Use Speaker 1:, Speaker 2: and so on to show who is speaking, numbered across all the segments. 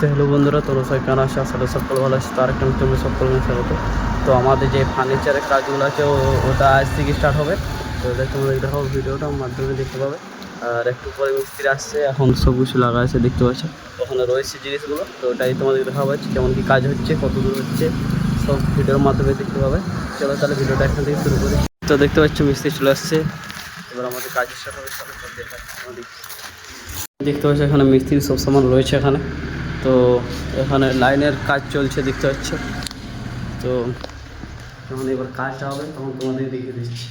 Speaker 1: তো হ্যালো বন্ধুরা, তোমরা সবাই কেন আসে? আসলে সকল ভালো আছে। তো আরেকটা নতুন সকলকে স্বাগত। তো আমাদের যে ফার্নিচারের কাজগুলো আছে ওটা আজ থেকে স্টার্ট হবে। তো ওটা তোমাদের দেখাবো, ভিডিওটার মাধ্যমে দেখতে পাবে। আর একটু পরে মিস্ত্রি আসছে, এখন সব কিছু লাগা আছে দেখতে পাচ্ছ। ওখানে রয়েছে জিনিসগুলো, তো ওটাই তোমাদের দেখাবো কেমন কী কাজ হচ্ছে, কত দূর হচ্ছে, সব ভিডিওর মাধ্যমে দেখতে পাবে। চলো তাহলে ভিডিওটা এখান থেকে শুরু করি। তো দেখতে পাচ্ছ মিস্ত্রি চলে আসছে, এবার আমাদের কাজ স্টার্ট হবে। চলো সব দেখতে পাচ্ছ এখানে মিস্ত্রির সব সামান রয়েছে এখানে। তো এখানে লাইনের কাজ চলছে দেখতে পাচ্ছ। তো যখন এবার কাজটা হবে তখন তোমাদের দেখিয়ে দিচ্ছি।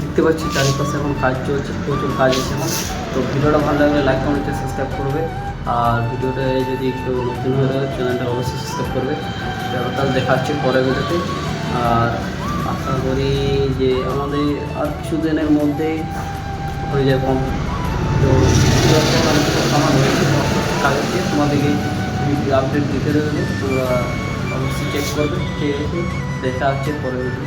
Speaker 1: দেখতে পাচ্ছি চারিপাশে এখন কাজ চলছে, প্রচুর কাজ আছে এখন। তো ভিডিওটা ভালো লাগলে লাইক কমেন্ট সাবস্ক্রাইব করবে। আর ভিডিওটা যদি একটু নতুন হয়ে থাকে চ্যানেলটা অবশ্যই সাবস্ক্রাইব করবে। তাহলে দেখা হচ্ছে পরের ভিডিওতে। আর আশা করি যে আমাদের আর কিছুদিনের মধ্যেই হয়ে যায় কম। তো আমার হয়েছে কাজের দিয়ে তোমাদেরকে আপডেট দিতে দেবে, তোমরা অবশ্যই চেক করবে। ঠিক আছে, দেখা হচ্ছে পরের ভিডিও।